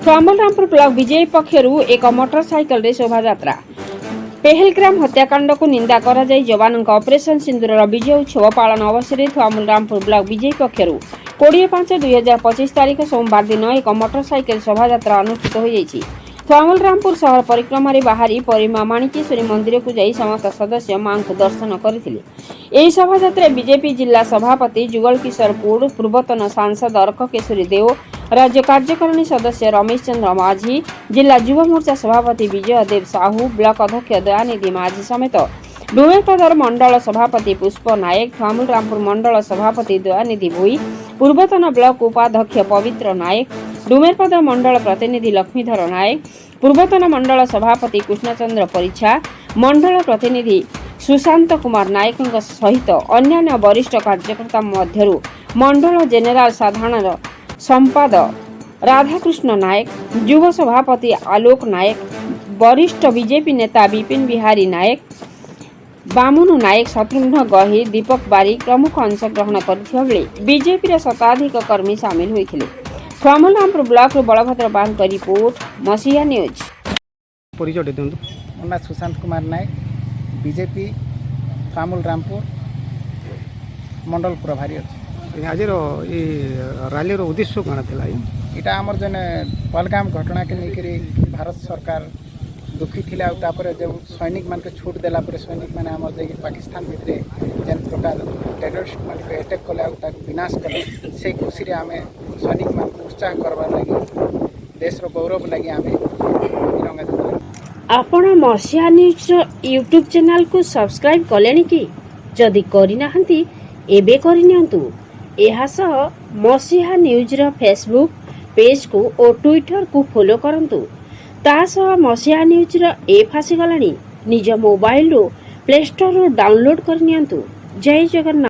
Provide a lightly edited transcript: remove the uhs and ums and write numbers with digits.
थुआमुलरामपुर block BJP पक्षर एक motorcycle रे शोभा यात्रा। पेहेलग्राम हत्याकांड को निंदा करा जाई जवान ऑपरेशन सिंदूर विजय उत्सव पालन अवसर में थुआमुलरामपुर ब्लॉक बीजेपी पक्षर 20/5/2025 तारीख सोमवार दिन एक मोटरसाइकल शोभा यात्रा अनुष्ठित हो जाइछि। थुआमुलरामपुर शहर परिक्रमा रे बाहरी परिमा माणिकेश्वरी मंदिर को जाई समस्त सदस्य मां को दर्शन करथिले। एही शोभा यात्रा बीजेपी जिला सभापति जुगल किशोर पुर, पूर्वतन सांसद अर्ककेशरी देव, राज्य कार्यकारिणी सदस्य रमेश चंद्र माझी, जिला युवा मोर्चा सभापति विजय देव साहू, ब्लॉक अध्यक्ष दयानिधि माझी समेत डुमेरपदर मंडल सभापति पुष्प नायक, थुआमुलरामपुर मंडल सभापति दयानिधि भोई, पूर्वतन ब्लॉक उपाध्यक्ष पवित्र नायक, डुमेरपदर मंडल प्रतिनिधि लक्ष्मीधर नायक, पूर्वतन मंडल सभापति कृष्णचंद्र परिछा, मंडल प्रतिनिधि सुशांत कुमार नायक सहित अन्य वरिष्ठ कार्यकर्ता मध्यरु मंडल जेनेराल साधारण संपादक राधाकृष्ण नायक, युव सभापति आलोक नायक, वरिष्ठ बीजेपी नेता विपिन बिहारी नायक, बामुनु नायक, शत्रुघ्न गहिर, दीपक बारिक प्रमुख अंशग्रहण करथिबा बेले बीजेपी शताधिक कर्मी सामिल होइथिले। थुआमुलरामपुर ब्लॉक बलभद्र बांक रिपोर्ट मसीहा न्यूज। परिचय दियंतु। मोना सुशांत कुमार नायक, बीजेपी थुआमुलरामपुर मंडल प्रभारी अछि। आज रैली उद्देश्य कौन था? इटा आमर जने पहलगाम घटना के लेकर भारत सरकार दुखी थिला तापर जब सैनिक मान के छूट देला पर सैनिक माने आमर जे पाकिस्तान भितरे जेन प्रकार टेररिस्ट मान के अटैक कला विनाश कले से खुशी रे आमे सैनिक मान को उत्साह करबा लागि देश रो गौरव लागि आमे तिरंगा देला। आपण मसीहा न्यूज यूट्यूब चैनल को सब्सक्राइब कलेनी कि जदि करि नाहंती एबे करि नियंतु। एहा सह मसीहा न्यूज रो फेसबुक पेज को और ट्विटर को फॉलो करंतु। ता सह मसीहा न्यूज रो ऐप आसी गलानी। निज मोबाइल रो प्ले स्टोर रो डाउनलोड कर नियंतु। जय जगन्नाथ।